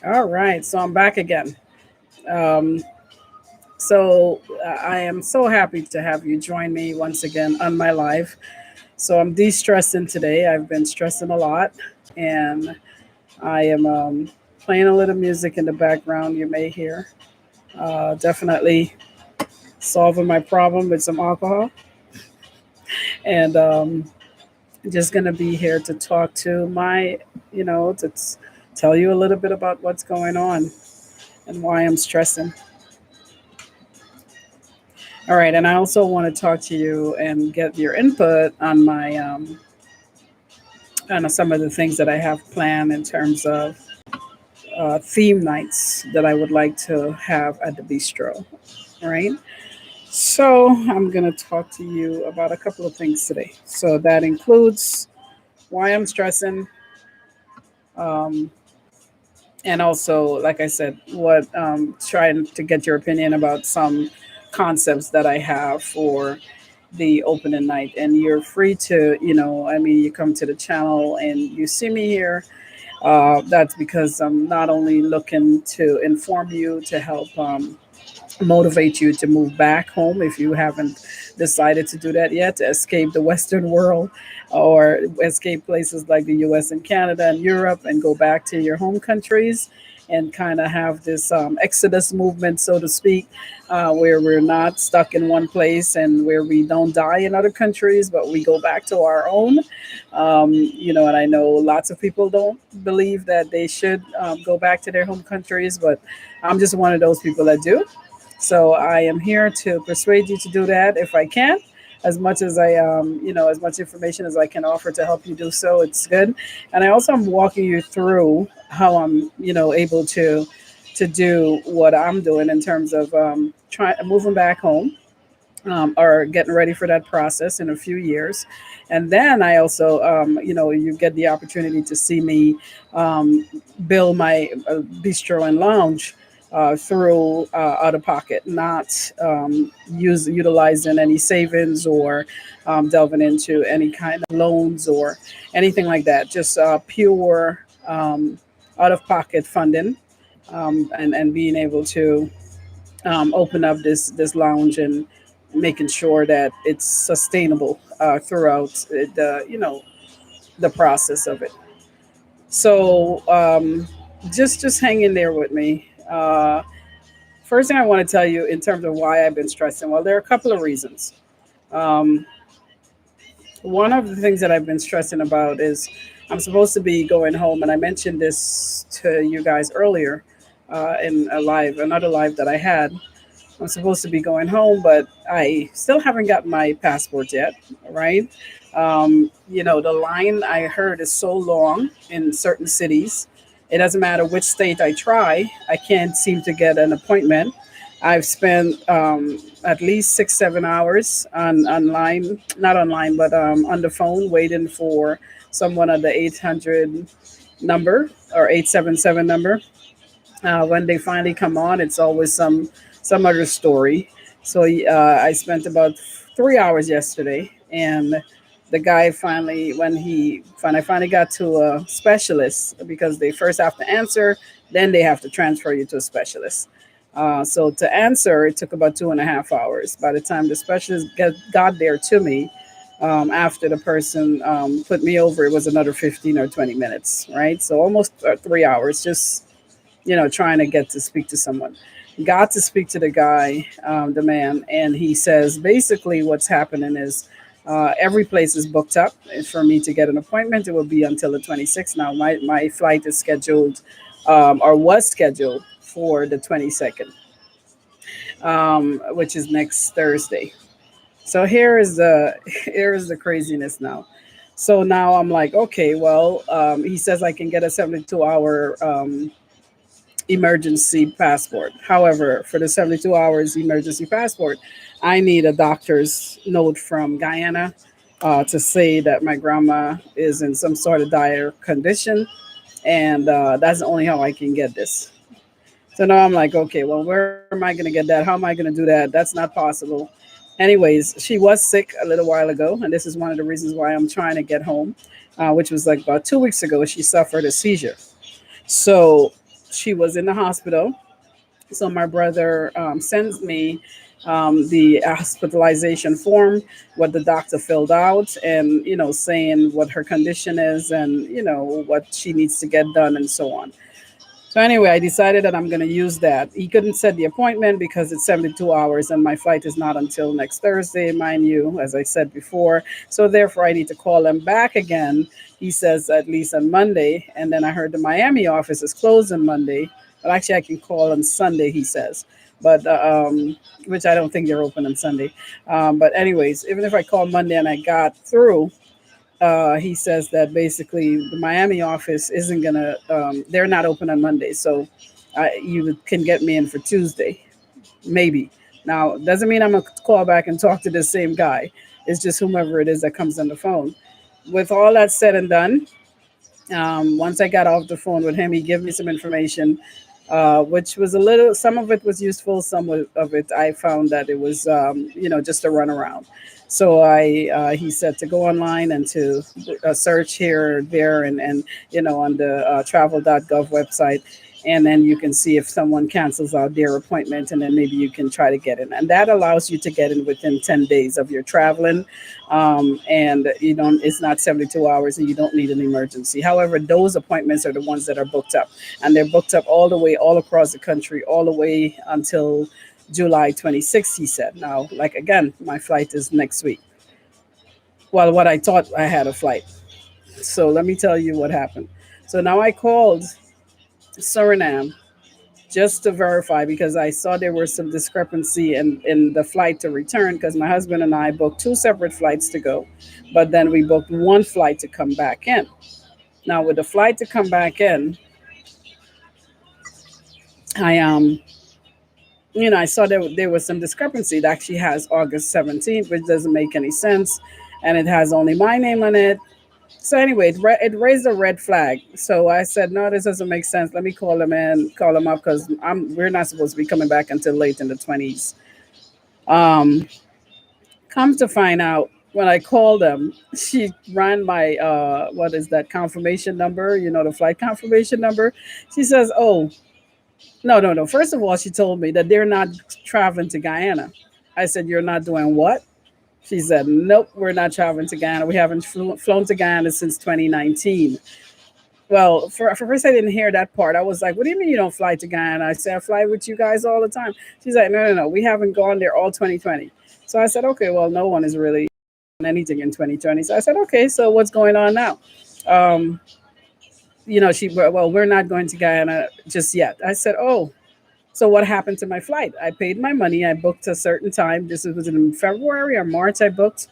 All right, so I'm back again. Um, I am so happy to have you join me once again on my live. So I'm de-stressing today. I've been stressing a lot, and I am playing a little music in the background. You may hear. Definitely solving my problem with some alcohol, and just gonna be here to talk to my, tell you a little bit about what's going on and why I'm stressing. All right, and I also want to talk to you and get your input on my on some of the things that I have planned in terms of theme nights that I would like to have at the bistro. All right, so I'm gonna talk to you about a couple of things today. So that includes why I'm stressing, um, and also, like I said, what trying to get your opinion about some concepts that I have for the opening night. And you're free to, I mean, you come to the channel and you see me here. That's because I'm not only looking to inform you to help motivate you to move back home if you haven't decided to do that yet, to escape the Western world or escape places like the US and Canada and Europe and go back to your home countries and kind of have this exodus movement, so to speak, where we're not stuck in one place and where we don't die in other countries, but we go back to our own. And I know lots of people don't believe that they should go back to their home countries, but I'm just one of those people that do. So I am here to persuade you to do that if I can. As much as as much information as I can offer to help you do so, it's good. And I also am walking you through how I'm, able to do what I'm doing in terms of trying moving back home or getting ready for that process in a few years. And then I also, you get the opportunity to see me um, build my bistro and lounge through out of pocket, not utilizing any savings or delving into any kind of loans or anything like that. Just pure out of pocket funding, and being able to open up this lounge and making sure that it's sustainable throughout the process of it. So just hang in there with me. First thing I want to tell you in terms of why I've been stressing. Well, there are a couple of reasons. Um, One of the things that I've been stressing about is I'm supposed to be going home, and I mentioned this to you guys earlier in another live that I had. I'm supposed to be going home, but I still haven't got my passport yet, right? The line I heard is so long in certain cities. It doesn't matter which state I try, I can't seem to get an appointment. I've spent at least 6, 7 hours on online, not online, but on the phone, waiting for someone at the 800 number or 877 number. When they finally come on, it's always some other story. So I spent about 3 hours yesterday, and the guy finally, when I finally got to a specialist, because they first have to answer, then they have to transfer you to a specialist. So to answer, it took about 2.5 hours. By the time the specialist got there to me, after the person put me over, it was another 15 or 20 minutes, right? So almost 3 hours, just trying to get to speak to someone. Got to speak to the guy, the man, and he says basically what's happening is every place is booked up. And for me to get an appointment, it will be until the 26th. Now, my flight is scheduled or was scheduled for the 22nd, which is next Thursday. So here is the here is the craziness now. So now I'm like, okay, well, he says I can get a 72-hour emergency passport. However, for the 72 hours emergency passport, I need a doctor's note from Guyana to say that my grandma is in some sort of dire condition, and that's the only how I can get this. So now I'm like, okay, well, where am I going to get that? How am I going to do that? That's not possible. Anyways, she was sick a little while ago, and this is one of the reasons why I'm trying to get home, which was like about 2 weeks ago. She suffered a seizure. So she was in the hospital. So my brother sends me the hospitalization form, what the doctor filled out, and saying what her condition is, and what she needs to get done, and so on. So anyway, I decided that I'm going to use that. He couldn't set the appointment because it's 72 hours and my flight is not until next Thursday, mind you, as I said before. So therefore, I need to call him back again. He says at least on Monday. And then I heard the Miami office is closed on Monday. But actually, I can call on Sunday, he says. But which I don't think they're open on Sunday. But anyways, even if I call Monday and I got through, he says that basically the Miami office isn't gonna. They're not open on Monday, so you can get me in for Tuesday, maybe. Now doesn't mean I'm gonna call back and talk to the same guy. It's just whomever it is that comes on the phone. With all that said and done, once I got off the phone with him, he gave me some information, which was a little. Some of it was useful. Some of it I found that it was, just a runaround. So he said to go online and to search here or there, and on the travel.gov website, and then you can see if someone cancels out their appointment, and then maybe you can try to get in, and that allows you to get in within 10 days of your traveling, and you don't it's not 72 hours, and you don't need an emergency. However, those appointments are the ones that are booked up, and they're booked up all the way all across the country, all the way until July 26th, he said. Now, like again, my flight is next week. Well, what I thought I had a flight. So let me tell you what happened. So now I called Suriname just to verify, because I saw there was some discrepancy in the flight to return, because my husband and I booked two separate flights to go, but then we booked one flight to come back in. Now, with the flight to come back in, I I saw there was some discrepancy. It actually has August 17th, which doesn't make any sense, and it has only my name on it. So anyway, it raised a red flag. So I said, no, this doesn't make sense. Let me call them up, because we're not supposed to be coming back until late in the 20s. Um, Come to find out, when I called them, she ran my what is that confirmation number? The flight confirmation number. She says, oh, no, no, no. First of all, she told me that they're not traveling to Guyana. I said, you're not doing what? She said, nope, we're not traveling to Guyana. We haven't flown to Guyana since 2019. Well, for first, I didn't hear that part. I was like, what do you mean you don't fly to Guyana? I said, I fly with you guys all the time. She's like, no, no, no, we haven't gone there all 2020. So I said, okay, well, no one is really on anything in 2020. So I said, okay, so what's going on now? Um, well, we're not going to Guyana just yet. I said, oh, so what happened to my flight? I paid my money. I booked a certain time. This was in February or March. I booked.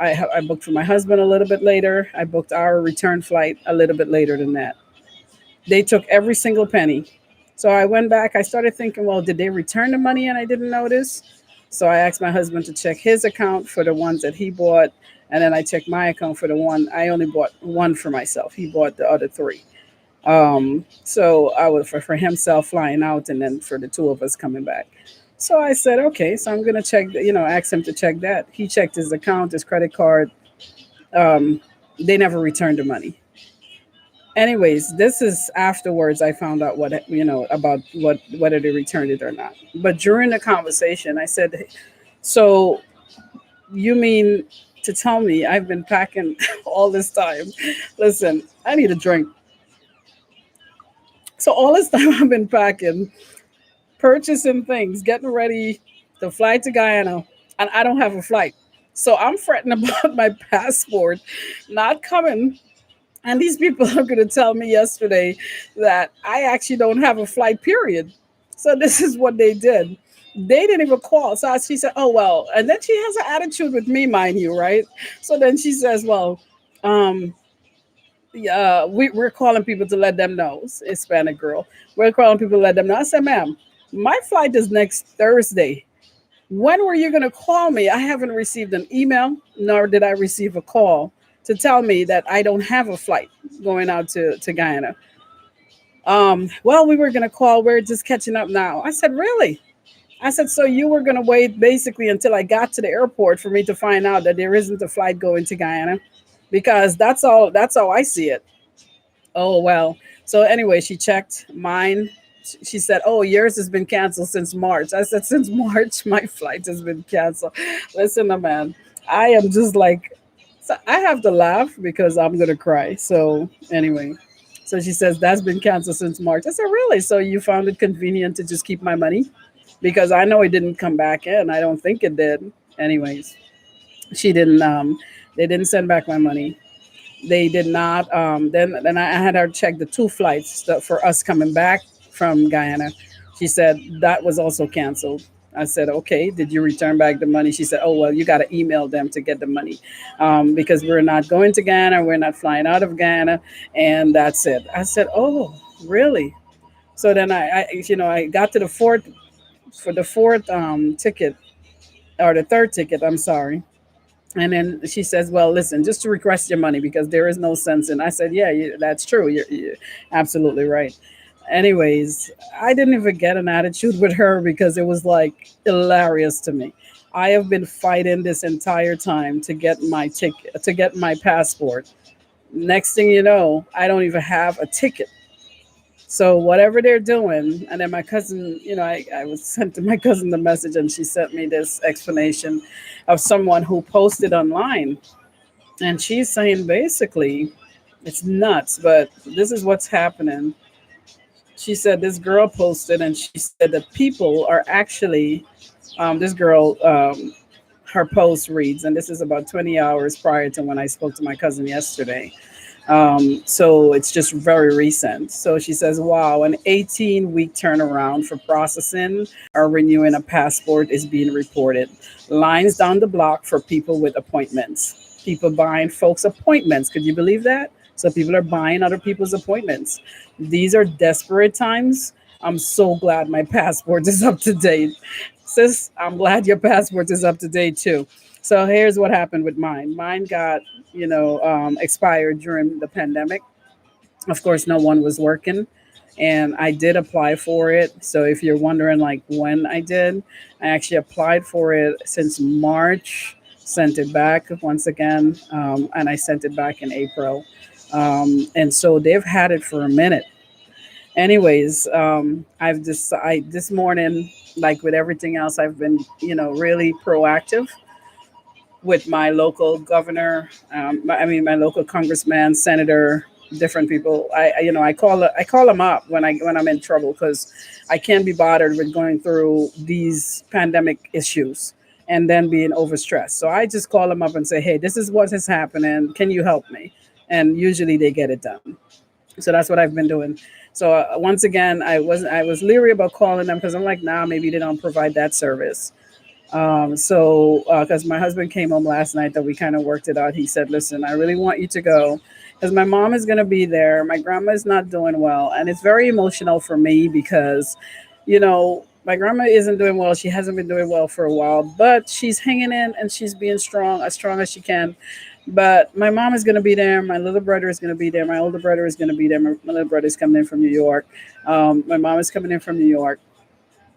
I booked for my husband a little bit later. I booked our return flight a little bit later than that. They took every single penny. So I went back. I started thinking, well, did they return the money and I didn't notice? So I asked my husband to check his account for the ones that he bought, and then I checked my account for the one I only bought one for myself. He bought the other three. So I was for himself flying out, and then for the two of us coming back. So I said, okay, so I'm gonna check, ask him to check that. He checked his account, his credit card. Um, they never returned the money. Anyways, this is afterwards I found out what about what whether they returned it or not. But during the conversation, I said, so you mean to tell me I've been packing all this time? Listen, I need a drink. So all this time I've been packing, purchasing things, getting ready to fly to Guyana, and I don't have a flight. So I'm fretting about my passport not coming. And these people are going to tell me yesterday that I actually don't have a flight, period. So this is what they did. They didn't even call. So she said, oh, well, and then she has an attitude with me, mind you, right? So then she says, well, um, yeah, we're calling people to let them know. It's a Hispanic girl. We're calling people to let them know. I said, ma'am, my flight is next Thursday. When were you going to call me? I haven't received an email, nor did I receive a call to tell me that I don't have a flight going out to Guyana. Well, we were going to call. We're just catching up now. I said, really? I said, so you were going to wait basically until I got to the airport for me to find out that there isn't a flight going to Guyana? Because that's all I see it. Oh, well. So anyway, she checked mine. She said, "Oh, yours has been canceled since March." I said, "Since March, my flight has been canceled." Listen, man, I am just like, so I have to laugh because I'm gonna cry. So anyway, so she says that's been canceled since March. I said, "Really? So you found it convenient to just keep my money?" Because I know it didn't come back in. I don't think it did. Anyways, she didn't. They didn't send back my money. They did not. Then I had her check the two flights for us coming back from Guyana. She said that was also canceled. I said, okay, did you return back the money? She said, oh, well, you got to email them to get the money because we're not going to Guyana. We're not flying out of Guyana. And that's it. I said, oh, really? So then I got to the fourth, for the fourth ticket, or the third ticket, I'm sorry. And then she says, "Well, listen, just to request your money because there is no sense in." I said, "Yeah, that's true. You're absolutely right." Anyways, I didn't even get an attitude with her because it was like hilarious to me. I have been fighting this entire time to get my ticket, to get my passport. Next thing you know, I don't even have a ticket. So whatever they're doing, and then my cousin, I was sent to my cousin the message, and she sent me this explanation of someone who posted online, and she's saying basically, it's nuts, but this is what's happening. She said this girl posted, and she said that people are actually, this girl, her post reads, and this is about 20 hours prior to when I spoke to my cousin yesterday. So it's just very recent. So she says, wow, an 18-week turnaround for processing or renewing a passport is being reported. Lines down the block for people with appointments. People buying folks' appointments. Could you believe that? So people are buying other people's appointments. These are desperate times. I'm so glad my passport is up to date. Sis, I'm glad your passport is up to date too. So here's what happened with mine. Mine got, expired during the pandemic. Of course, no one was working, and I did apply for it. So if you're wondering like when I did, I actually applied for it since March, sent it back once again, and I sent it back in April. And so they've had it for a minute. Anyways, this morning, like with everything else, I've been, really proactive with my local governor. My local congressman, senator, different people. I call them up when I'm in trouble because I can't be bothered with going through these pandemic issues and then being overstressed. So I just call them up and say, hey, this is what is happening. Can you help me? And usually they get it done. So that's what I've been doing. So once again, I was leery about calling them because I'm like, nah, maybe they don't provide that service. So, because my husband came home last night, that we kind of worked it out. He said, "Listen, I really want you to go because my mom is going to be there. My grandma is not doing well, and it's very emotional for me because, my grandma isn't doing well. She hasn't been doing well for a while, but she's hanging in and she's being strong as she can. But my mom is going to be there. My little brother is going to be there. My older brother is going to be there. My little brother is coming in from New York. My mom is coming in from New York,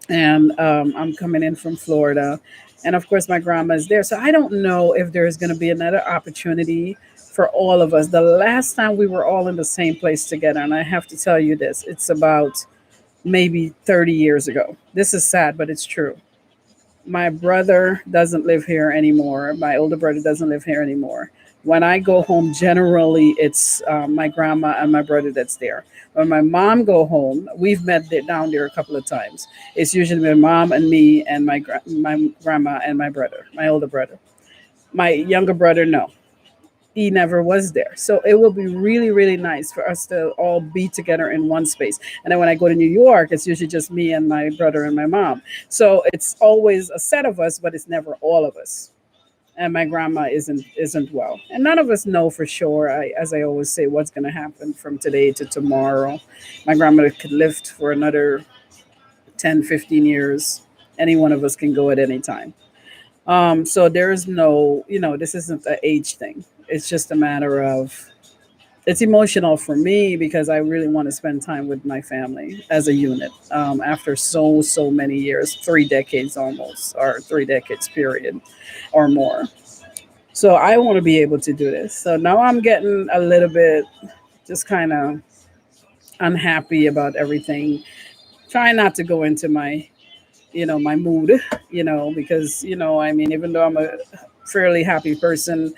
and I'm coming in from Florida. And of course, my grandma is there. So I don't know if there's going to be another opportunity for all of us. The last time we were all in the same place together, and I have to tell you this, it's about maybe 30 years ago. This is sad, but it's true. My brother doesn't live here anymore. My older brother doesn't live here anymore. When I go home, generally it's my grandma and my brother that's there. When my mom go home, we've met down there a couple of times. It's usually my mom and me and my grandma and my brother, my older brother. My younger brother, no, he never was there. So it will be really, really nice for us to all be together in one space. And then when I go to New York, it's usually just me and my brother and my mom. So it's always a set of us, but it's never all of us. And my grandma isn't well, and none of us know for sure. As I always say, what's going to happen from today to tomorrow. My grandmother could live for another 10, 15 years. Any one of us can go at any time. So there is no, this isn't an age thing. It's just a matter of, it's emotional for me because I really want to spend time with my family as a unit after so many years, 3 decades almost, or 3 decades period or more. So I want to be able to do this. So now I'm getting a little bit just kind of unhappy about everything. trying not to go into my, my mood, because, I mean, even though I'm a fairly happy person,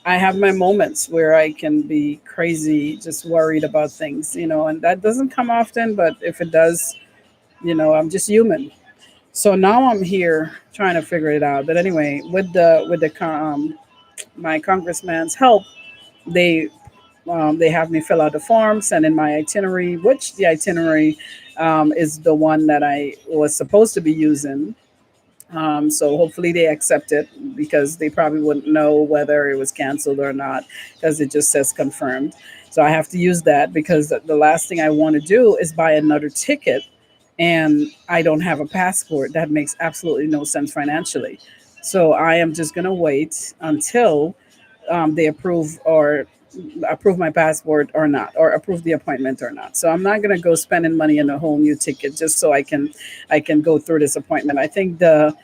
I have my moments where I can be crazy, just worried about things, and that doesn't come often, but if it does, I'm just human. So now I'm here trying to figure it out. But anyway, with my congressman's help, they they have me fill out the form, send in my itinerary, which the itinerary is the one that I was supposed to be using. So hopefully they accept it because they probably wouldn't know whether it was canceled or not because it just says confirmed. So I have to use that because the last thing I want to do is buy another ticket and I don't have a passport. That makes absolutely no sense financially. So I am just going to wait until they approve my passport or not, or approve the appointment or not. So I'm not going to go spending money on a whole new ticket just so I can go through this appointment. I think the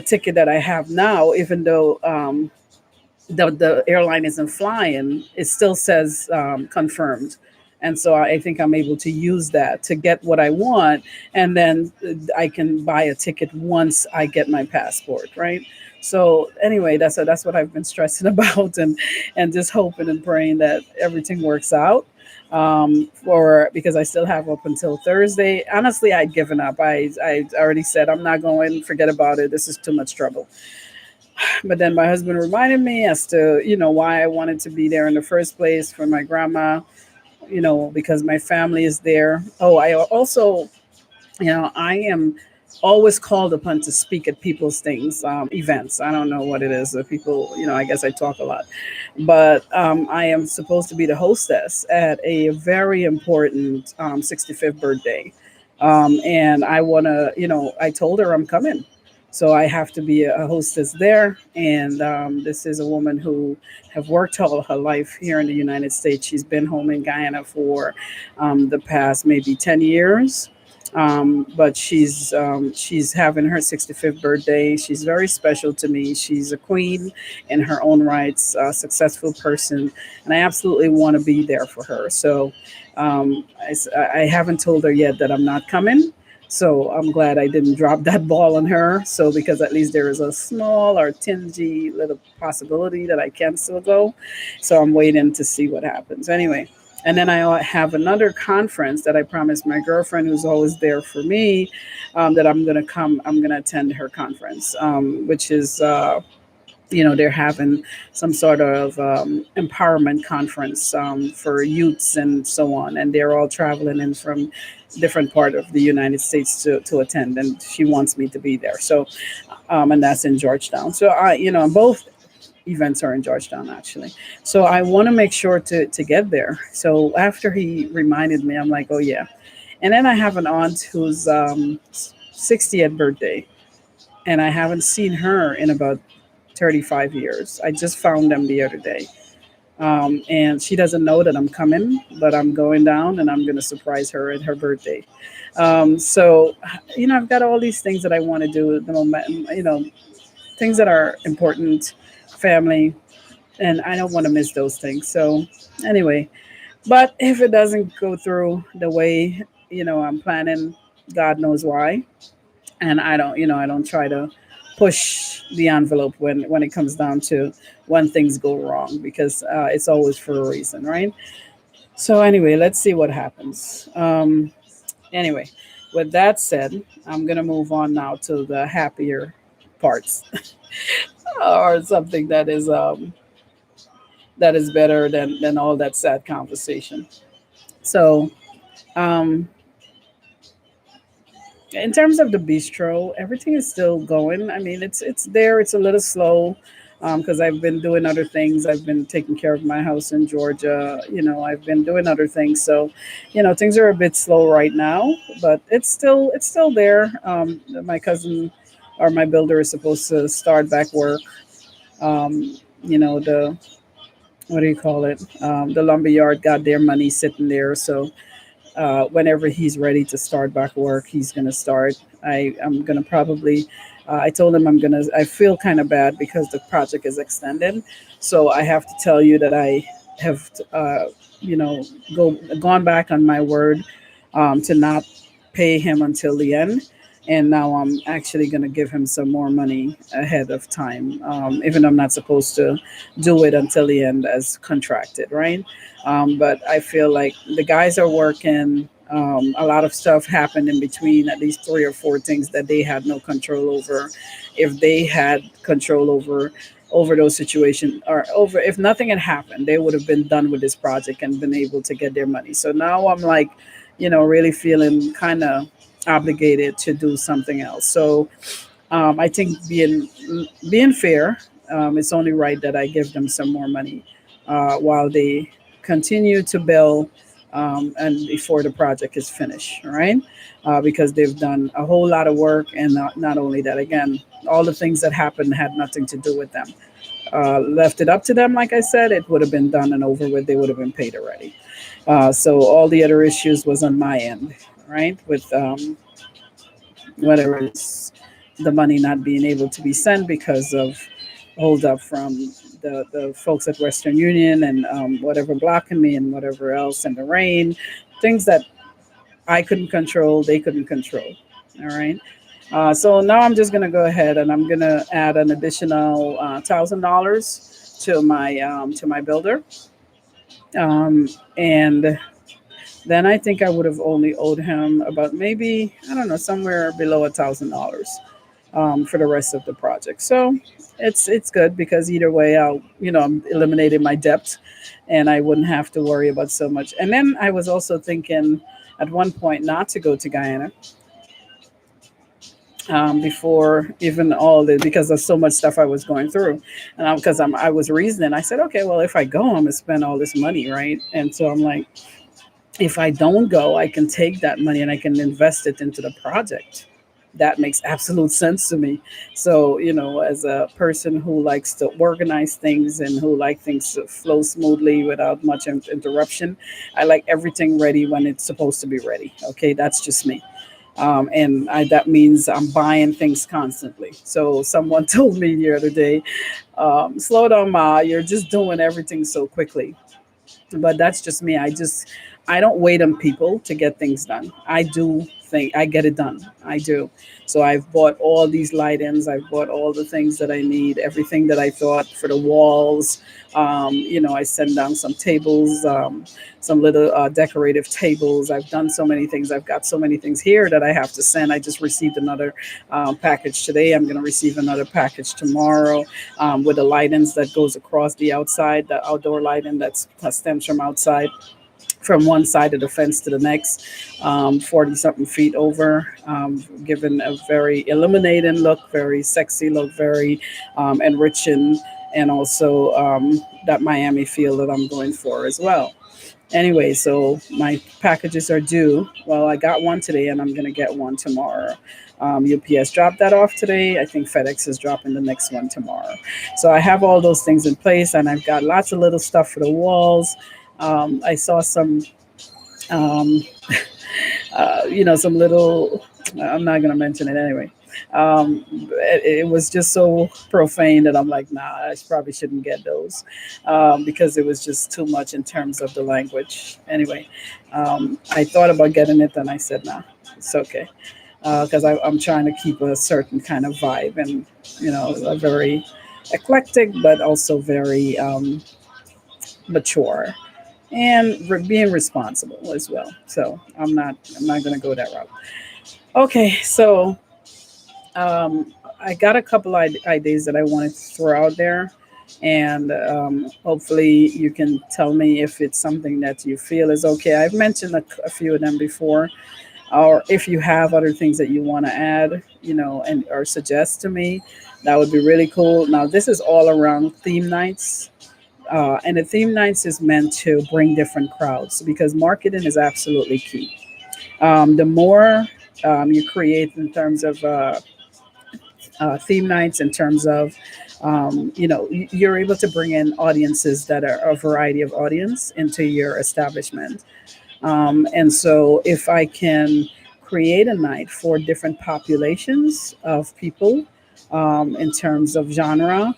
ticket that I have now, even though the airline isn't flying, it still says confirmed. And so I think I'm able to use that to get what I want. And then I can buy a ticket once I get my passport, right? So anyway, that's what I've been stressing about, and just hoping and praying that everything works out. For because I still have up until Thursday. Honestly, I'd given up. I already said I'm not going. Forget about it. This is too much trouble. But then my husband reminded me as to, why I wanted to be there in the first place for my grandma, because my family is there. Oh, I also, I am always called upon to speak at people's things, events. I don't know what it is. The people, I guess I talk a lot, but I am supposed to be the hostess at a very important 65th birthday. And I want to, I told her I'm coming. So I have to be a hostess there. And this is a woman who have worked all her life here in the United States. She's been home in Guyana for the past maybe 10 years. But she's having her 65th birthday. She's very special to me. She's a queen in her own rights, a successful person, and I absolutely want to be there for her. So I haven't told her yet that I'm not coming. So I'm glad I didn't drop that ball on her. So because at least there is a small or tingy little possibility that I can still go. So I'm waiting to see what happens. Anyway, and then I have another conference that I promised my girlfriend, who's always there for me, that I'm going to come. I'm going to attend her conference, which is, they're having some sort of empowerment conference for youths and so on. And they're all traveling in from different part of the United States to attend. And she wants me to be there. So, and that's in Georgetown. So both events are in Georgetown actually. So I want to make sure to get there. So after he reminded me, I'm like, oh yeah. And then I have an aunt who's 60th birthday, and I haven't seen her in about 35 years. I just found them the other day. And she doesn't know that I'm coming, but I'm going down and I'm going to surprise her at her birthday. So, I've got all these things that I want to do at the moment, things that are important, family, and I don't want to miss those things. So, anyway, but if it doesn't go through the way, I'm planning, God knows why. And I don't try to push the envelope when it comes down to when things go wrong because it's always for a reason, right? So, anyway, let's see what happens. Anyway, with that said, I'm going to move on now to the happier parts or something that is better than all that sad conversation. So, um, in terms of the bistro, everything is still going. I mean, it's there. It's a little slow because I've been doing other things. I've been taking care of my house in Georgia. I've been doing other things. So, things are a bit slow right now, but it's still there. My cousin or my builder is supposed to start back work. The what do you call it? The lumber yard got their money sitting there, so whenever he's ready to start back work, he's going to start. I'm going to probably, I told him I feel kind of bad because the project is extended. So I have to tell you that I have, you know, gone back on my word to not pay him until the end. And now I'm actually going to give him some more money ahead of time, even though I'm not supposed to do it until the end as contracted, right? But I feel like the guys are working. A lot of stuff happened in between, at least three or four things that they had no control over. If they had control over those situations, or over, if nothing had happened, they would have been done with this project and been able to get their money. So now I'm like, really feeling kind of obligated to do something else. So I think being fair, it's only right that I give them some more money while they continue to build, and before the project is finished, right? Because they've done a whole lot of work, and not only that, again, all the things that happened had nothing to do with them. Left it up to them, like I said, it would have been done and over with. They would have been paid already. So all the other issues was on my end, right? With whether it's the money not being able to be sent because of hold up from the folks at Western Union, and whatever blocking me and whatever else, and the rain, things that I couldn't control, they couldn't control. All right. So now I'm just gonna go ahead and I'm gonna add an additional $1,000 to my builder, and then I think I would have only owed him about, maybe, I don't know, somewhere below $1,000 for the rest of the project. So it's good because either way, I'm eliminating my debt, and I wouldn't have to worry about so much. And then I was also thinking at one point not to go to Guyana, before even all the, because of so much stuff I was going through, and because I was reasoning. I said, okay, well, if I go, I'm gonna spend all this money, right? And so I'm like, if I don't go, I can take that money and I can invest it into the project. That makes absolute sense to me. So, as a person who likes to organize things and who like things to flow smoothly without much interruption, I like everything ready when it's supposed to be ready. Okay, that's just me. That means I'm buying things constantly. So someone told me the other day, slow down, Ma, you're just doing everything so quickly. But that's just me. I don't wait on people to get things done. I do think I get it done. I do. So I've bought all these light-ins. I've bought all the things that I need, everything that I thought for the walls. I sent down some tables, some little decorative tables. I've done so many things. I've got so many things here that I have to send. I just received another package today. I'm going to receive another package tomorrow, with the light-ins that goes across the outside, the outdoor lighting that stems from outside, from one side of the fence to the next, 40 something feet over, giving a very illuminating look, very sexy look, very enriching, and also that Miami feel that I'm going for as well. Anyway, so my packages are due. Well, I got one today and I'm going to get one tomorrow. UPS dropped that off today. I think FedEx is dropping the next one tomorrow. So I have all those things in place, and I've got lots of little stuff for the walls. I saw um, some little, I'm not going to mention it anyway. It was just so profane that I'm like, nah, I probably shouldn't get those, because it was just too much in terms of the language. Anyway, I thought about getting it, and I said, nah, it's okay. Because I'm trying to keep a certain kind of vibe, and, a very eclectic, but also very mature, and being responsible as well. So I'm not going to go that route. Okay, so I got a couple ideas that I wanted to throw out there, and hopefully you can tell me if it's something that you feel is okay. I've mentioned a few of them before, or if you have other things that you want to add, and or suggest to me, that would be really cool. Now, this is all around theme nights. And the theme nights is meant to bring different crowds, because marketing is absolutely key. The more you create in terms of theme nights, in terms of you're able to bring in audiences that are a variety of audience into your establishment. And so if I can create a night for different populations of people, in terms of genre,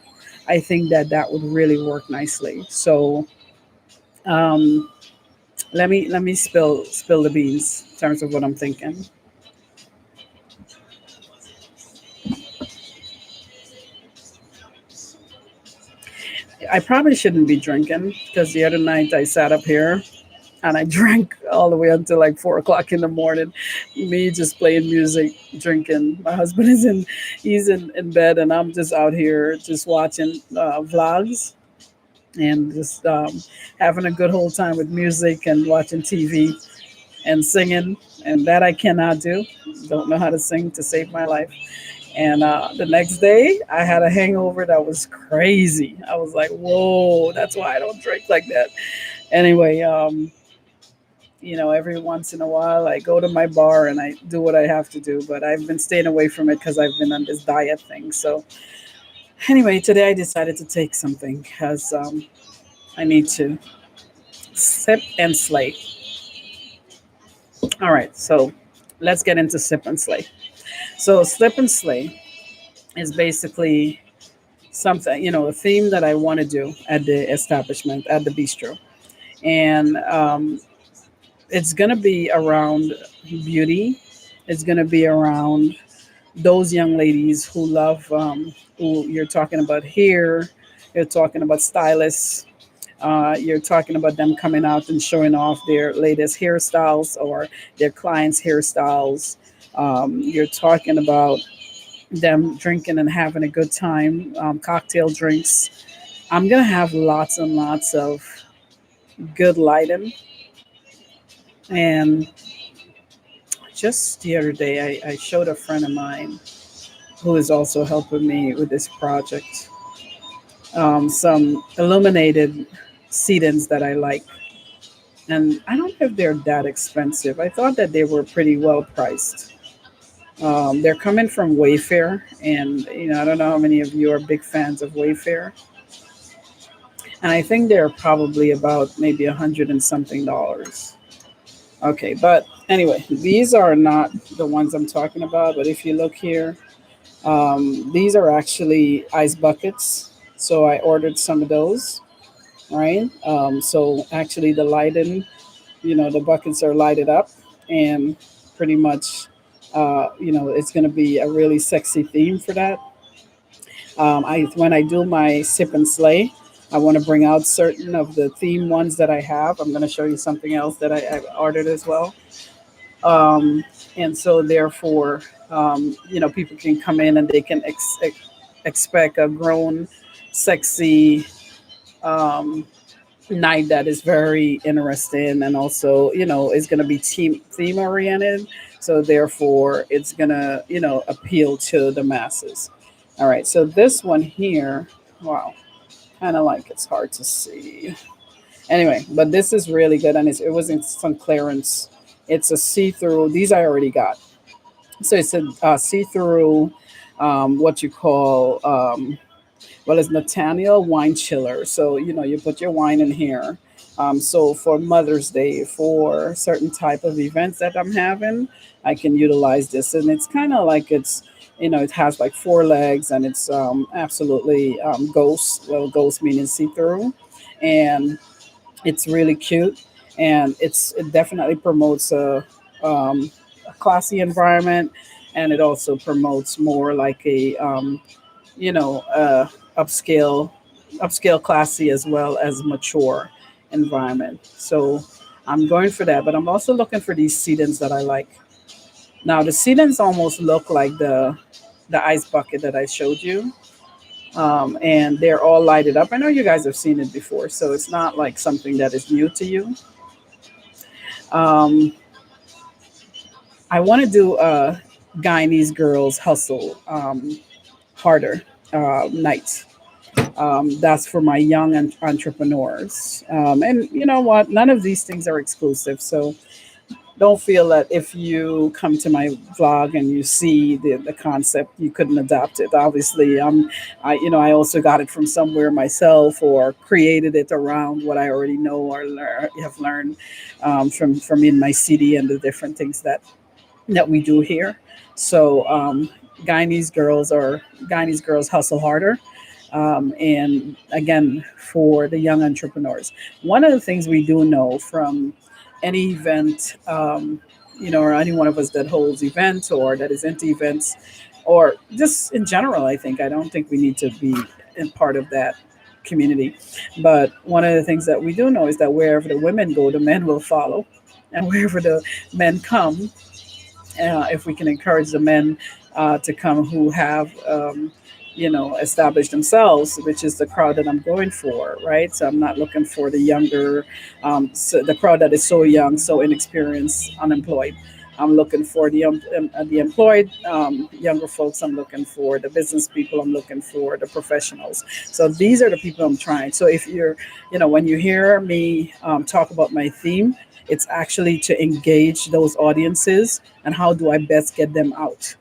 I think that would really work nicely. So um, let me spill the beans in terms of what I'm thinking. I probably shouldn't be drinking because the other night I sat up here and I drank all the way until like 4 o'clock in the morning. Me just playing music, drinking. My husband is in, he's in bed, and I'm just out here just watching vlogs and just having a good whole time with music and watching TV and singing. And that I cannot do. Don't know how to sing to save my life. And the next day, I had a hangover that was crazy. I was like, whoa, that's why I don't drink like that. Anyway, every once in a while I go to my bar and I do what I have to do, but I've been staying away from it because I've been on this diet thing. So, anyway, today I decided to take something because I need to sip and slay. All right, so let's get into sip and slay. So, sip and slay is basically something, a theme that I want to do at the establishment, at the bistro. And it's going to be around beauty. It's going to be around those young ladies who love, who you're talking about here, you're talking about stylists, you're talking about them coming out and showing off their latest hairstyles or their clients' hairstyles. You're talking about them drinking and having a good time, cocktail drinks. I'm going to have lots and lots of good lighting. And just the other day, I showed a friend of mine who is also helping me with this project some illuminated seatings that I like. And I don't know if they're that expensive. I thought that they were pretty well priced. They're coming from Wayfair, and I don't know how many of you are big fans of Wayfair. And I think they're probably about maybe a hundred and something dollars. Okay, but anyway, these are not the ones I'm talking about. But if you look here, these are actually ice buckets. So I ordered some of those, right? So actually, the lighting, the buckets are lighted up, and pretty much, it's going to be a really sexy theme for that. I When I do my sip and slay, I want to bring out certain of the theme ones that I have. I'm going to show you something else that I ordered as well. And so therefore, people can come in and they can expect a grown, sexy um, night that is very interesting, and also is going to be theme oriented. So therefore, it's going to appeal to the masses. All right, so this one here, wow, kind of like it's hard to see. Anyway, but this is really good, and it was in some clearance. It's a see-through. These I already got. So it's a see-through, what you call, well, it's Nathaniel wine chiller. So you put your wine in here. So for Mother's Day, for certain type of events that I'm having, I can utilize this, and it's kind of like it has like four legs, and it's absolutely ghost. Well, ghost meaning see-through, and it's really cute, and it definitely promotes a classy environment, and it also promotes more like a you know uh, upscale, classy as well as mature environment. So I'm going for that, but I'm also looking for these sedans that I like. Now the sedans almost look like the ice bucket that I showed you, and they're all lighted up. I know you guys have seen it before, so it's not like something that is new to you. Um, I want to do a Guyanese girls hustle harder night. That's for my young entrepreneurs. And you know what? None of these things are exclusive. So don't feel that if you come to my vlog and you see the concept, you couldn't adopt it. Obviously, I also got it from somewhere myself, or created it around what I already know or have learned from in my city and the different things that we do here. So Guyanese girls hustle harder. And again, for the young entrepreneurs, one of the things we do know from any event, or any one of us that holds events or that is into events, or just in general, I don't think we need to be in part of that community. But one of the things that we do know is that wherever the women go, the men will follow, and wherever the men come, if we can encourage the men to come who have established themselves, which is the crowd that I'm going for, right? So I'm not looking for the younger, so the crowd that is so young, so inexperienced, unemployed. I'm looking for the employed younger folks. I'm looking for the business people. I'm looking for the professionals. So these are the people I'm trying. So if you're, when you hear me talk about my theme, it's actually to engage those audiences and how do I best get them out.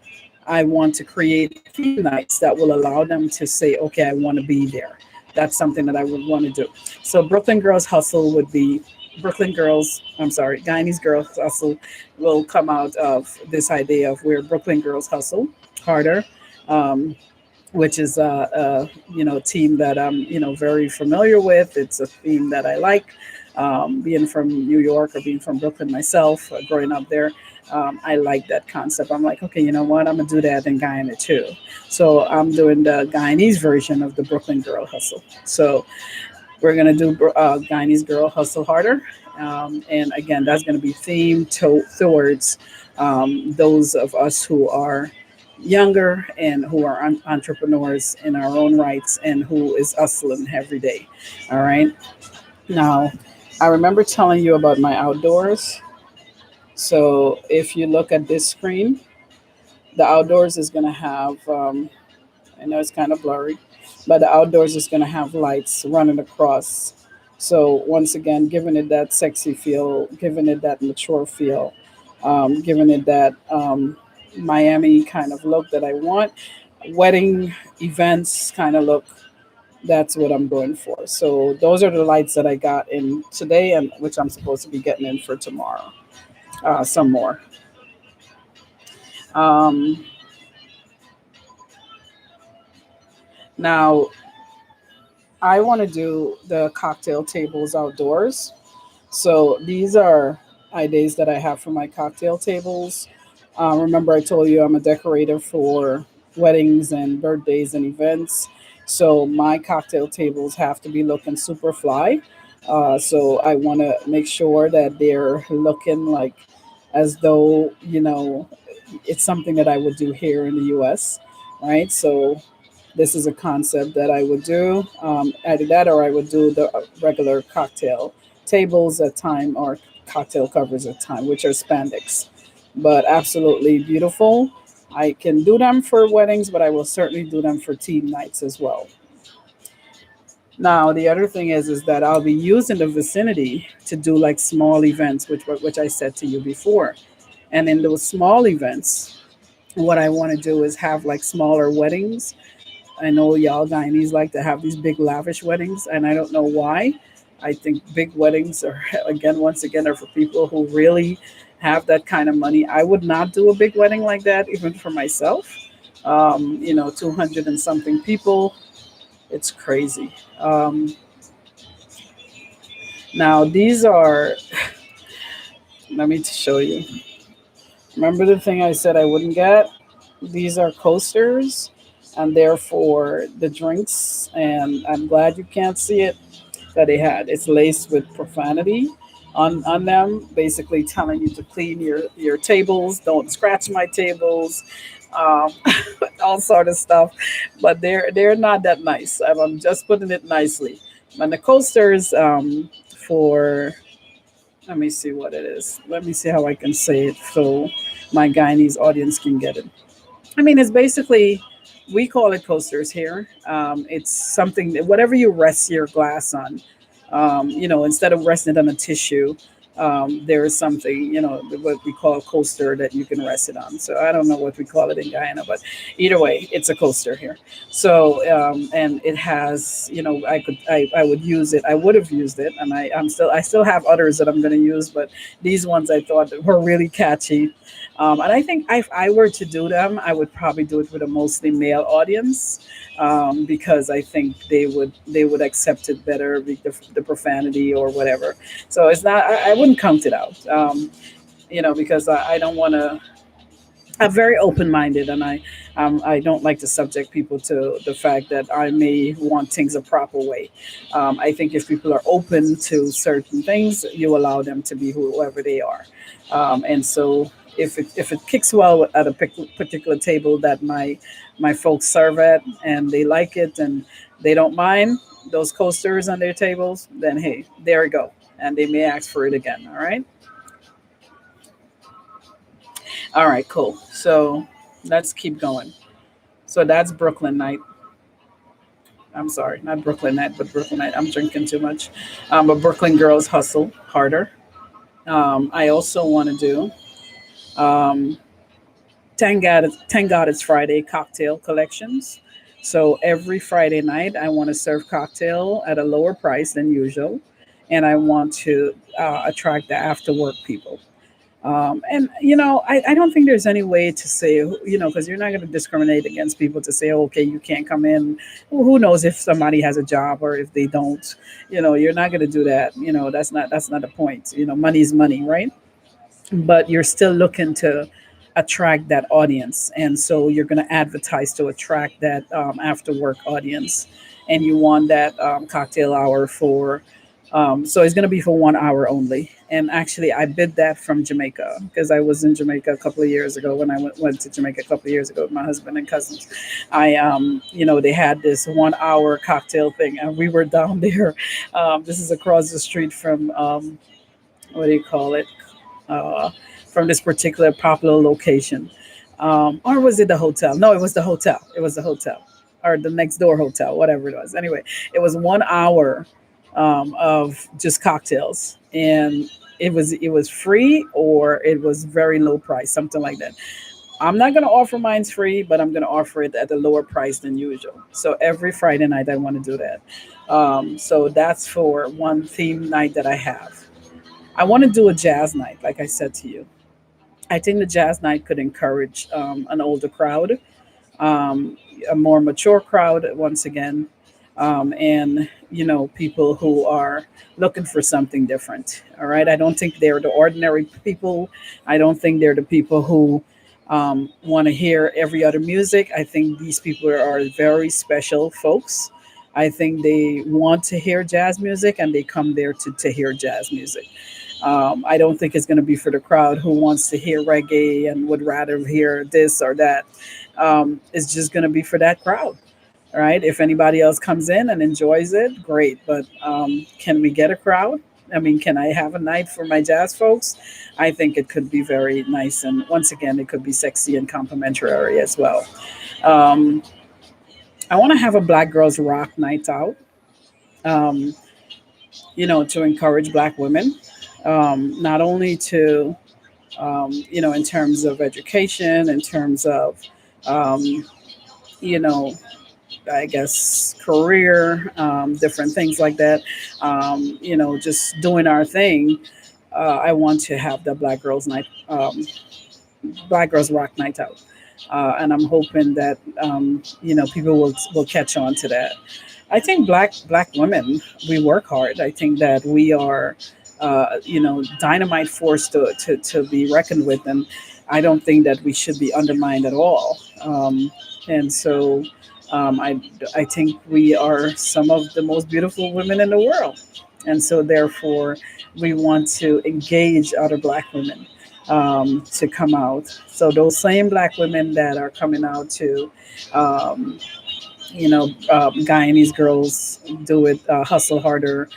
I want to create theme nights that will allow them to say, okay, I want to be there. That's something that I would want to do. So Brooklyn Girls Hustle would be Guyanese Girls Hustle will come out of this idea of where Brooklyn Girls hustle harder. Um, which is a team that I'm very familiar with. It's a theme that I like. Being from New York or being from Brooklyn myself, growing up there, I like that concept. I'm like, okay, you know what? I'm gonna do that in Guyana too. So I'm doing the Guyanese version of the Brooklyn Girl Hustle. So we're gonna do Guyanese Girl Hustle Harder, and again, that's gonna be themed towards those of us who are younger and who are entrepreneurs in our own rights and who is hustling every day. All right. Now, I remember telling you about my outdoors. So if you look at this screen, the outdoors is going to have, I know it's kind of blurry, but the outdoors is going to have lights running across. So once again, giving it that sexy feel, giving it that mature feel, giving it that Miami kind of look that I want, wedding events kind of look. That's what I'm going for. So those are the lights that I got in today, and which I'm supposed to be getting in for tomorrow. Some more. Um, Now I want to do the cocktail tables outdoors. So these are ideas that I have for my cocktail tables. Remember, I told you I'm a decorator for weddings and birthdays and events. So my cocktail tables have to be looking super fly. So I want to make sure that they're looking like as though, it's something that I would do here in the US, right? So this is a concept that I would do. Either that or I would do the regular cocktail tables at time or cocktail covers at time, which are spandex. But absolutely beautiful. I can do them for weddings, but I will certainly do them for team nights as well. Now, the other thing is that I'll be using the vicinity to do like small events, which I said to you before. And in those small events, what I want to do is have like smaller weddings. I know y'all Guyanese like to have these big lavish weddings, and I don't know why. I think big weddings are again, once again, are for people who really have that kind of money. I would not do a big wedding like that, even for myself. 200 and something people, it's crazy. Now these are. Let me show you. Remember the thing I said I wouldn't get? These are coasters, and therefore the drinks. And I'm glad you can't see it that they had. It's laced with profanity on them, basically telling you to clean your tables, don't scratch my tables, um, all sort of stuff. But they're not that nice. I'm just putting it nicely. And the coasters for let me see what it is. Let me see how I can say it so my Guyanese audience can get it. I mean, it's basically, we call it coasters here. It's something that whatever you rest your glass on, instead of resting it on a tissue, there is something, what we call a coaster that you can rest it on. So I don't know what we call it in Guyana, but either way, it's a coaster here. So, and it has, I would use it. I would have used it, and I still have others that I'm going to use, but these ones I thought were really catchy. And I think if I were to do them, I would probably do it with a mostly male audience, because I think they would accept it better, the profanity or whatever. So it's not. I wouldn't count it out, because I don't want to. I'm very open minded, and I don't like to subject people to the fact that I may want things a proper way. I think if people are open to certain things, you allow them to be whoever they are, and so if it kicks well at a particular table that my folks serve at, and they like it, and they don't mind those coasters on their tables, then hey, there we go, and they may ask for it again. All right, cool. So let's keep going. So that's Brooklyn night. I'm sorry, not Brooklyn night, but Brooklyn night. I'm drinking too much. But Brooklyn girls hustle harder. I also want to do um, thank God it's Friday cocktail collections. So every Friday night, I want to serve cocktail at a lower price than usual, and I want to attract the after work people. And I don't think there's any way to say, because you're not going to discriminate against people to say, okay, you can't come in. Who knows if somebody has a job or if they don't? You're not going to do that. That's not the point. Money is money, right? But you're still looking to attract that audience, and so you're going to advertise to attract that after work audience, and you want that cocktail hour for so it's going to be for 1 hour only. And actually I bid that from Jamaica because I was in Jamaica a couple of years ago. When I went to Jamaica a couple of years ago with my husband and cousins, they had this 1 hour cocktail thing, and we were down there. This is across the street from what do you call it, uh, from this particular popular location. Or was it the hotel? No, it was the hotel. It was the hotel, or the next door hotel, whatever it was. Anyway, it was 1 hour of just cocktails, and it was free or it was very low price, something like that. I'm not going to offer mine's free, but I'm going to offer it at a lower price than usual. So every Friday night, I want to do that. So that's for one theme night that I have. I want to do a jazz night, like I said to you. I think the jazz night could encourage an older crowd, um, a more mature crowd once again, and people who are looking for something different. All right, I don't think they're the ordinary people. I don't think they're the people who want to hear every other music. I think these people are very special folks. I think they want to hear jazz music, and they come there to hear jazz music. I don't think it's going to be for the crowd who wants to hear reggae and would rather hear this or that. It's just going to be for that crowd. All right. If anybody else comes in and enjoys it, great. But can we get a crowd? I mean, can I have a night for my jazz folks? I think it could be very nice. And once again, it could be sexy and complimentary as well. Um, I want to have a Black Girls Rock night out, um, to encourage Black women, not only to, in terms of education, in terms of, um, you know, I guess career, different things like that. Just doing our thing. I want to have the Black Girls Rock night out, and I'm hoping that people will catch on to that. I think black women, we work hard. I think that we are dynamite force to be reckoned with, and I don't think that we should be undermined at all. And so I think we are some of the most beautiful women in the world, and so therefore we want to engage other Black women to come out. So those same Black women that are coming out to um, Guyanese girls do it, hustle harder.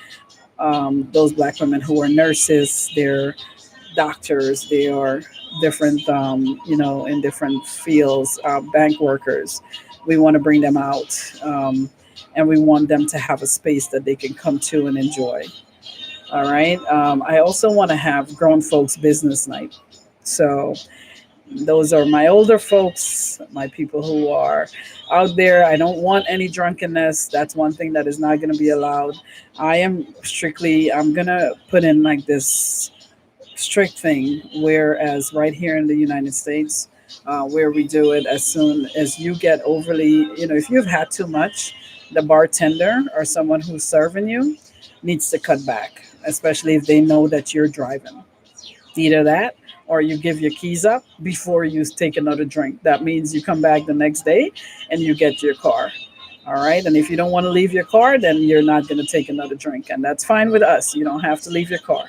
Those Black women who are nurses, they're doctors, they are different, in different fields, bank workers. We want to bring them out, and we want them to have a space that they can come to and enjoy. All right. I also want to have grown folks business night. So those are my older folks, my people who are out there. I don't want any drunkenness. That's one thing that is not going to be allowed. I'm going to put in like this strict thing, whereas right here in the United States, where we do it as soon as you get overly, if you've had too much, the bartender or someone who's serving you needs to cut back, especially if they know that you're driving. Either that, or you give your keys up before you take another drink. That means you come back the next day and you get your car. All right. And if you don't want to leave your car, then you're not going to take another drink. And that's fine with us. You don't have to leave your car.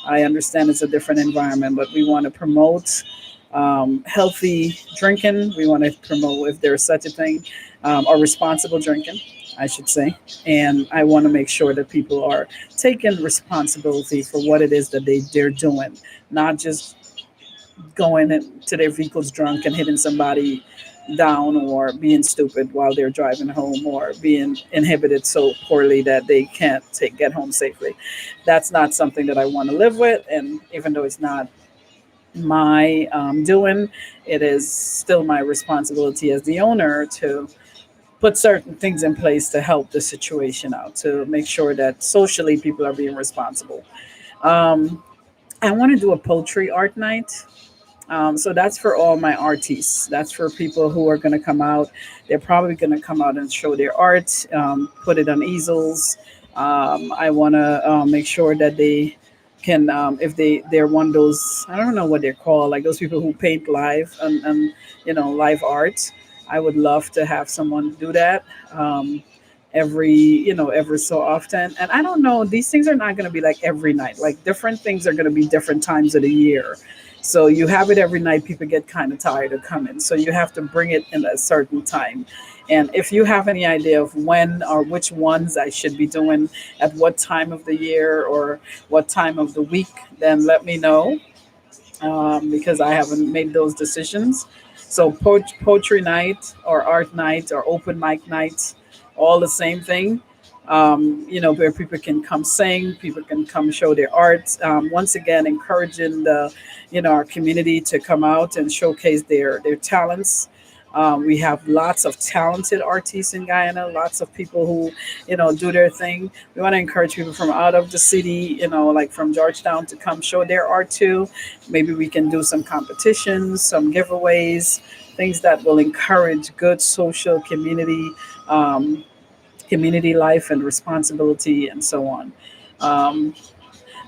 I understand it's a different environment, but we want to promote healthy drinking. We want to promote, if there's such a thing, or responsible drinking, I should say. And I want to make sure that people are taking responsibility for what it is that they're doing, not just going to their vehicles drunk and hitting somebody down, or being stupid while they're driving home, or being inhibited so poorly that they can't get home safely. That's not something that I want to live with. And even though it's not my doing, it is still my responsibility as the owner to put certain things in place to help the situation out, to make sure that socially people are being responsible. Um, I want to do a poetry art night. So that's for all my artists. That's for people who are going to come out. They're probably going to come out and show their art, put it on easels. I want to make sure that they can, if they're one of those, I don't know what they're called, like those people who paint live, and live art. I would love to have someone do that. Every so often. And I don't know, these things are not going to be like every night. Like different things are going to be different times of the year. So you have it every night, people get kind of tired of coming. So you have to bring it in a certain time. And if you have any idea of when or which ones I should be doing at what time of the year or what time of the week, then let me know, because I haven't made those decisions. So poetry night or art night or open mic night, all the same thing. Where people can come sing, people can come show their art. Once again, encouraging our community to come out and showcase their talents. We have lots of talented artists in Guyana, lots of people who, do their thing. We want to encourage people from out of the city, like from Georgetown, to come show their art too. Maybe we can do some competitions, some giveaways, things that will encourage good social community life and responsibility and so on. Um,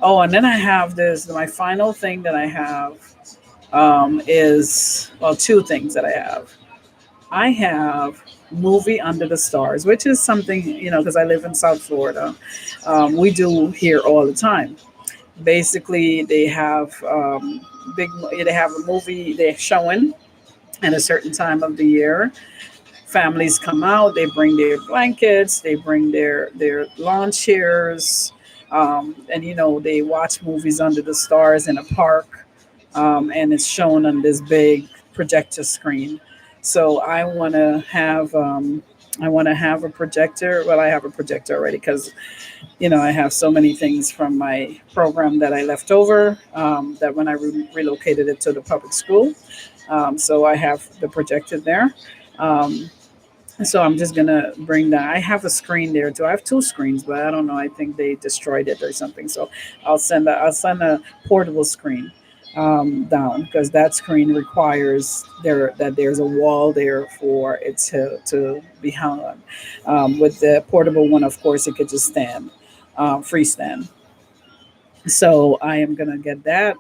oh, and then I have this, my final thing that I have, is, well, two things that I have. I have movie Under the Stars, which is something, because I live in South Florida, we do here all the time. Basically, they have they have a movie they're showing at a certain time of the year. Families come out, they bring their blankets, they bring their lawn chairs, and they watch movies under the stars in a park, and it's shown on this big projector screen. So I want to have a projector. Well, I have a projector already because I have so many things from my program that I left over, that when I relocated it to the public school. So I have the projector there. Um, so I'm just gonna bring that. I have a screen there too. I have two screens, but I don't know. I think they destroyed it or something. So I'll send a portable screen, down, because that screen requires that there's a wall there for it to be hung on. With the portable one, of course, it could just stand, freestand. So I am gonna get that.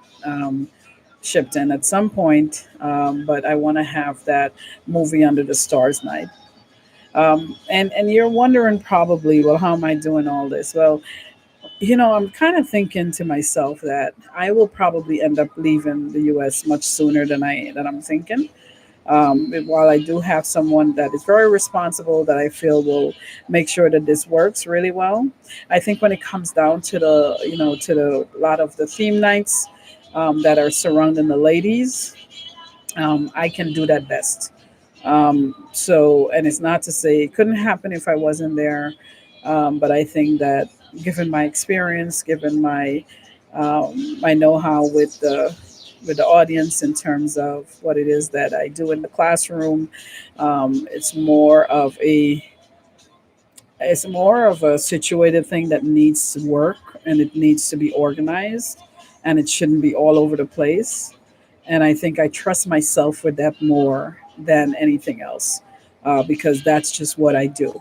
Shipped in at some point, but I want to have that movie Under the Stars night. And you're wondering probably, well, how am I doing all this? Well, I'm kind of thinking to myself that I will probably end up leaving the U.S. much sooner than I'm thinking. While I do have someone that is very responsible, that I feel will make sure that this works really well, I think when it comes down to the lot of the theme nights, that are surrounding the ladies, I can do that best. And it's not to say it couldn't happen if I wasn't there, but I think that given my experience, given my know-how with the audience in terms of what it is that I do in the classroom, it's more of a situated thing that needs to work, and it needs to be organized, and it shouldn't be all over the place. And I think I trust myself with that more than anything else, because that's just what I do.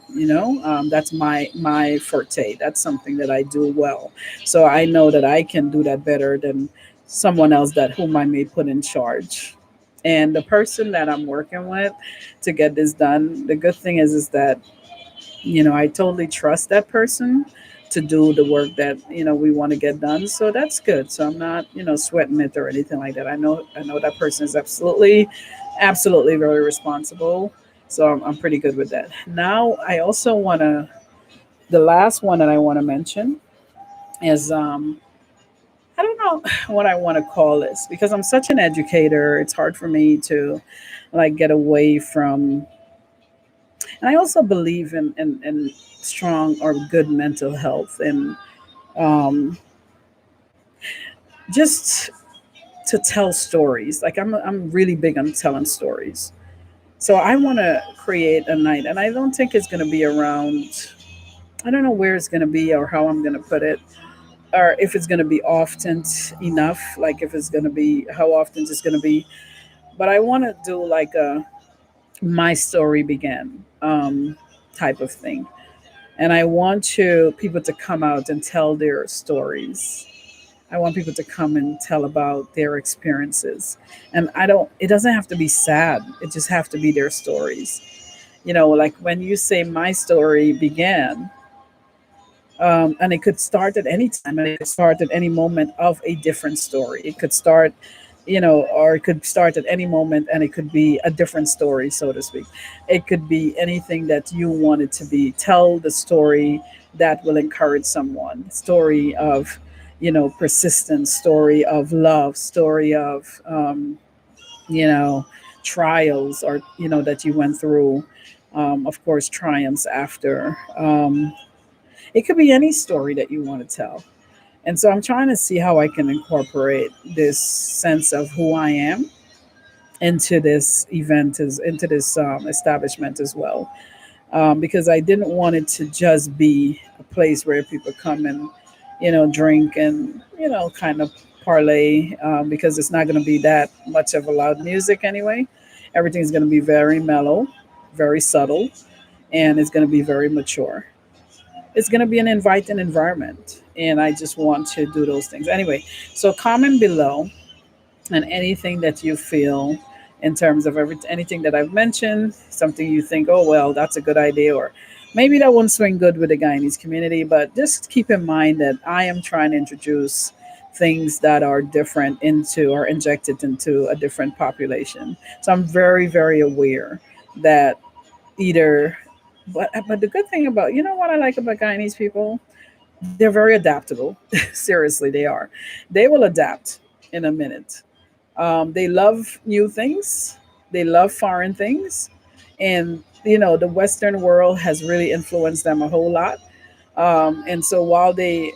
That's my forte. That's something that I do well. So I know that I can do that better than someone else that whom I may put in charge. And the person that I'm working with to get this done, the good thing is that I totally trust that person to do the work that we want to get done. So that's good. So I'm not sweating it or anything like that. I know that person is absolutely very responsible. So I'm pretty good with that. Now I also want to the last one that I want to mention is I don't know what I want to call this because I'm such an educator. It's hard for me to like get away from, and I also believe in strong or good mental health and um, just to tell stories. Like I'm really big on telling stories. So I want to create a night, and I don't think it's going to be around. I don't know where it's going to be or how I'm going to put it, or if it's going to be often enough. Like if it's going to be how often it's going to be. But I want to do like a my story began type of thing, and I want to people to come out and tell their stories. I want people to come and tell about their experiences. And I don't it doesn't have to be sad. It just have to be their stories. Like when you say my story began, and it could start at any time and it could start at any moment of a different story. It could start, or it could start at any moment and it could be a different story, so to speak. It could be anything that you want it to be. Tell the story that will encourage someone. Story of, persistence, story of love, story of, you know, trials or, that you went through. Of course, triumphs after. It could be any story that you want to tell. And so I'm trying to see how I can incorporate this sense of who I am into this into this establishment as well. Because I didn't want it to just be a place where people come and, drink and, kind of parlay, because it's not going to be that much of a loud music anyway. Everything's going to be very mellow, very subtle, and it's going to be very mature. It's going to be an inviting environment. And I just want to do those things. Anyway, so comment below and anything that you feel in terms of anything that I've mentioned, something you think, oh, well, that's a good idea, or maybe that won't swing good with the Guyanese community. But just keep in mind that I am trying to introduce things that are different into or injected into a different population. So I'm very, very aware that either but the good thing about what I like about Guyanese people, they're very adaptable. Seriously, they are. They will adapt in a minute. They love new things. They love foreign things, and the Western world has really influenced them a whole lot. And so while they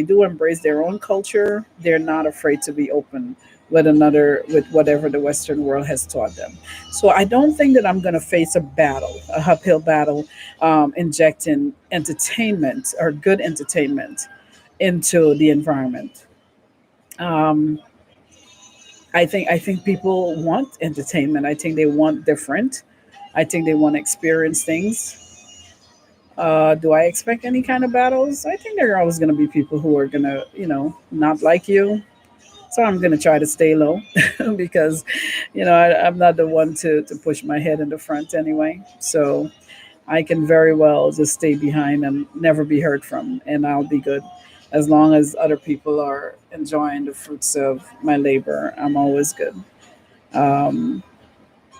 do embrace their own culture, they're not afraid to be open with whatever the Western world has taught them. So I don't think that I'm going to face a uphill battle, injecting entertainment or good entertainment into the environment. Um, I think people want entertainment. I think they want different. I think they want to experience things. Do I expect any kind of battles? I think there are always going to be people who are going to, not like you. So I'm going to try to stay low because, I'm not the one to push my head in the front anyway. So I can very well just stay behind and never be heard from, and I'll be good. As long as other people are enjoying the fruits of my labor, I'm always good. Um,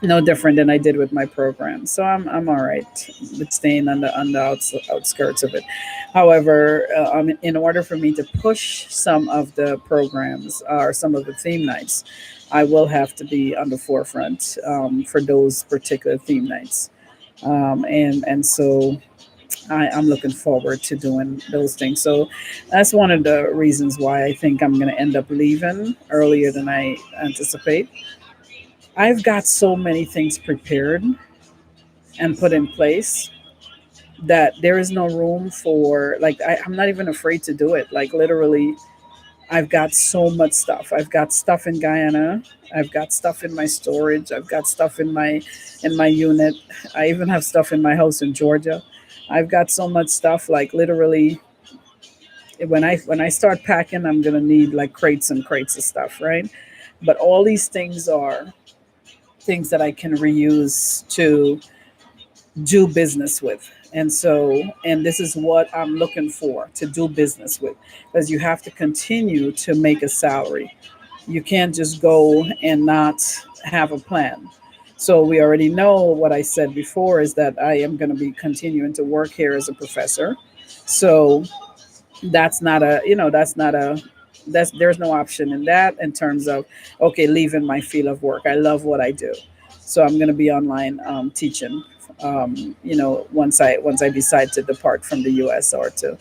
no different than I did with my program. So I'm all right with staying on the outskirts of it. However, in order for me to push some of the programs or some of the theme nights, I will have to be on the forefront, for those particular theme nights. And so I'm looking forward to doing those things. So that's one of the reasons why I think I'm going to end up leaving earlier than I anticipate. I've got so many things prepared and put in place that there is no room for, like, I'm not even afraid to do it. Like, literally, I've got so much stuff. I've got stuff in Guyana. I've got stuff in my storage. I've got stuff in my unit. I even have stuff in my house in Georgia. I've got so much stuff, like, literally, when I start packing, I'm gonna need like crates and crates of stuff, right? But all these things are things that I can reuse to do business with. And so, and this is what I'm looking for to do business with, because you have to continue to make a salary. You can't just go and not have a plan. So we already know what I said before is that I am going to be continuing to work here as a professor. So that's not a, that's not a, that's, there's no option in that in terms of, okay, leaving my field of work. I love what I do. So I'm going to be online teaching, once I decide to depart from the US or to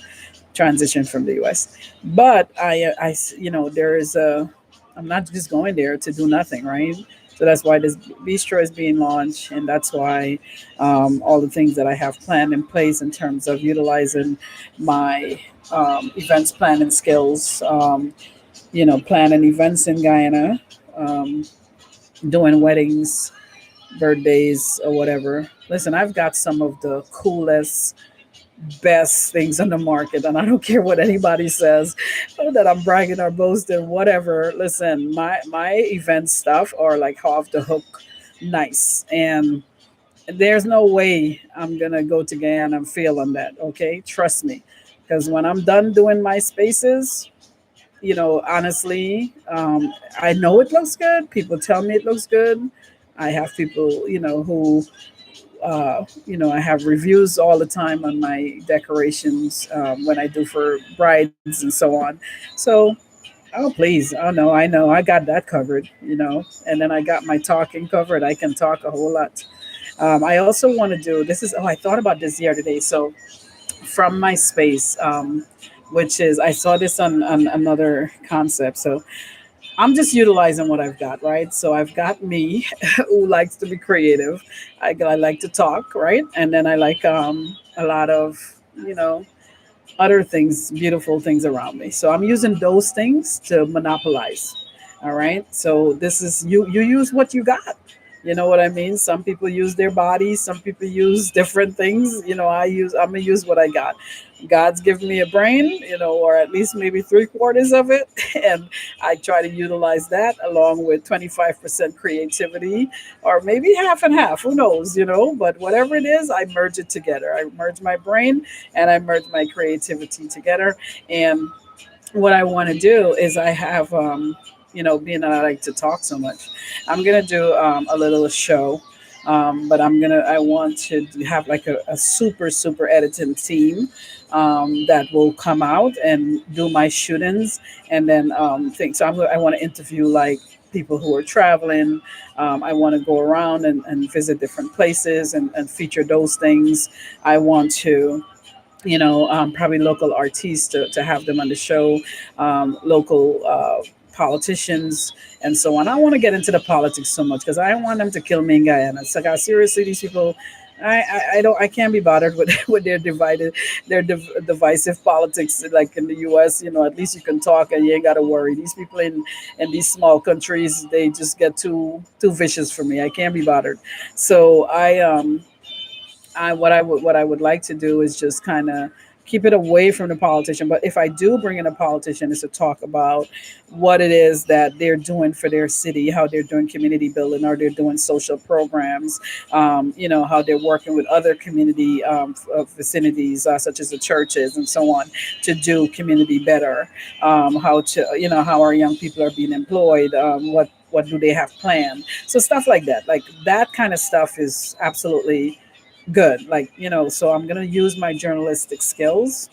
transition from the US. But there is a, I'm not just going there to do nothing, right? So that's why this bistro is being launched, and that's why all the things that I have planned in place in terms of utilizing my events planning skills, planning events in Guyana, um, doing weddings, birthdays, or whatever. Listen, I've got some of the coolest, best things on the market, and I don't care what anybody says, or that I'm bragging or boasting, whatever. Listen, my event stuff are like off the hook, nice, and there's no way I'm gonna go to Guyana and fail on that. Okay, trust me, because when I'm done doing my spaces, honestly, I know it looks good. People tell me it looks good. I have people, who I have reviews all the time on my decorations when I do for brides and so on. So, oh, please. Oh, no, I know. I got that covered. And then I got my talking covered. I can talk a whole lot. I also want to do this is, oh, I thought about this the other day. So, from my space, which is, I saw this on another concept. So, I'm just utilizing what I've got, right? So I've got me, who likes to be creative. I like to talk, right? And then I like a lot of, you know, other things, beautiful things around me. So I'm using those things to monopolize. All right. So this is you use what you got. You know what I mean? Some people use their bodies, some people use different things. I'm gonna use what I got. God's given me a brain, or at least maybe three-quarters of it. And I try to utilize that along with 25% creativity, or maybe half and half, who knows. But whatever it is, I merge it together. I merge my brain and I merge my creativity together. And what I want to do is I have, being that I like to talk so much, I'm gonna do a little show. But I want to have like a super, super editing team that will come out and do my shootings and then think. So I want to interview like people who are traveling. I want to go around and visit different places and feature those things. I want to probably local artists to have them on the show, local politicians, and so on. I don't want to get into the politics so much because I don't want them to kill me in Guyana. It's like, seriously, these people. I don't, I can't be bothered with with divisive politics like in the U.S. At least you can talk and you ain't got to worry. These people in these small countries, they just get too vicious for me. I can't be bothered. So what I would like to do is just kind of keep it away from the politician. But if I do bring in a politician, is to talk about what it is that they're doing for their city, how they're doing community building, or they're doing social programs, how they're working with other community vicinities, such as the churches and so on, to do community better. How our young people are being employed. What do they have planned? So stuff like that kind of stuff is absolutely good. So I'm going to use my journalistic skills,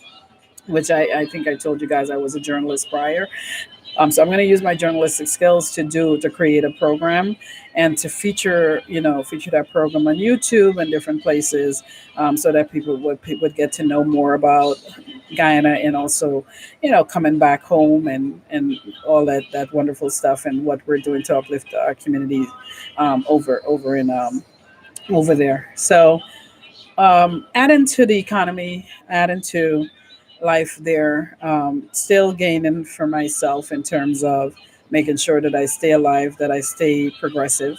which I think I told you guys I was a journalist prior. So I'm going to use my journalistic skills to create a program and to feature that program on YouTube and different places, so that people would get to know more about Guyana, and also coming back home and all that wonderful stuff, and what we're doing to uplift our community over there. So adding to the economy, adding to life there, still gaining for myself in terms of making sure that I stay alive, that I stay progressive.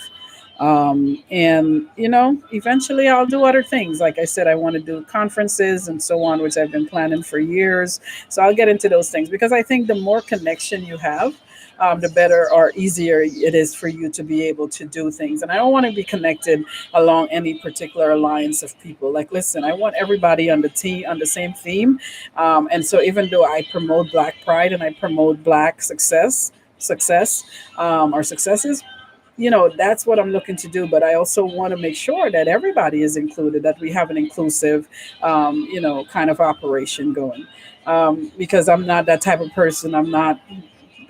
And eventually I'll do other things. Like I said, I want to do conferences and so on, which I've been planning for years. So I'll get into those things because I think the more connection you have, the better or easier it is for you to be able to do things. And I don't want to be connected along any particular alliance of people. Like, listen, I want everybody on the team on the same theme. And so even though I promote Black pride and I promote Black success or successes, that's what I'm looking to do. But I also want to make sure that everybody is included, that we have an inclusive kind of operation going, because I'm not that type of person.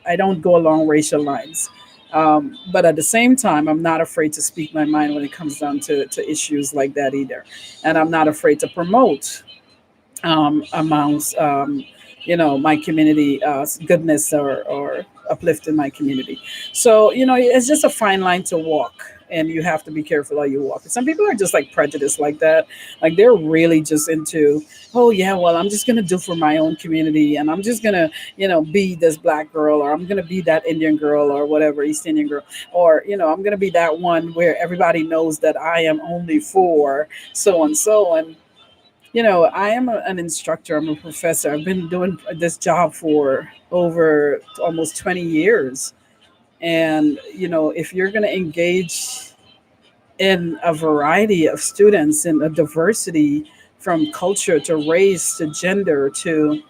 I don't go along racial lines. But at the same time, I'm not afraid to speak my mind when it comes down to issues like that either. And I'm not afraid to promote amongst my community goodness or uplifting my community. So it's just a fine line to walk, and you have to be careful how you walk. Some people are just like prejudiced like that. Like they're really just into, oh yeah, well, I'm just gonna do for my own community, and I'm just gonna be this Black girl, or I'm gonna be that Indian girl, or whatever, East Indian girl, or I'm gonna be that one where everybody knows that I am only for so and so. And I am an instructor. I'm a professor. I've been doing this job for over almost 20 years. And, if you're going to engage in a variety of students in a diversity from culture to race to gender to,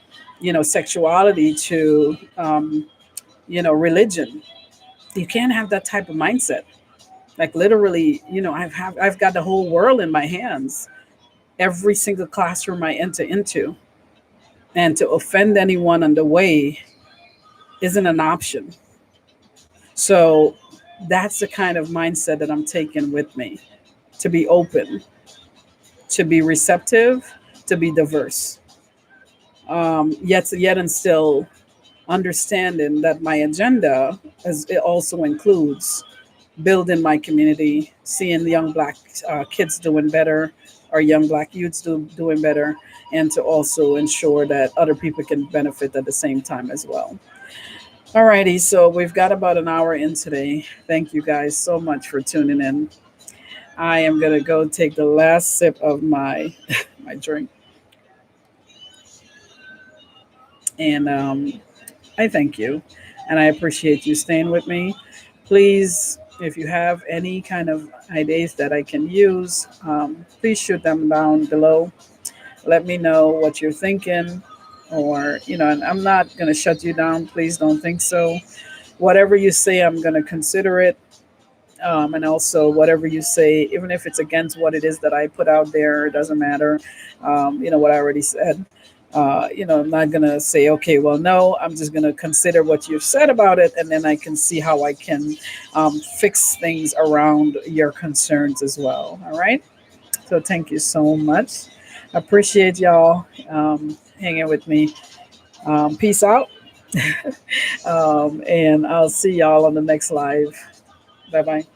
sexuality to, religion, you can't have that type of mindset. Like literally, I've got the whole world in my hands every single classroom I enter into. And to offend anyone on the way isn't an option. So that's the kind of mindset that I'm taking with me, to be open, to be receptive, to be diverse. Yet and still understanding that my agenda it also includes building my community, seeing the young Black kids doing better, or young Black youths doing better, and to also ensure that other people can benefit at the same time as well. Alrighty, so we've got about an hour in today. Thank you guys so much for tuning in. I am gonna go take the last sip of my my drink, and I thank you, and I appreciate you staying with me. Please, if you have any kind of ideas that I can use, please shoot them down below. Let me know what you're thinking, or and I'm not gonna shut you down. Please don't think so. Whatever you say, I'm gonna consider it. And also, whatever you say, even if it's against what it is that I put out there, it doesn't matter. What I already said. I'm not gonna say, okay, well, no. I'm just gonna consider what you've said about it, and then I can see how I can fix things around your concerns as well. All right. So thank you so much. Appreciate y'all hanging with me. Peace out. And I'll see y'all on the next live. Bye bye.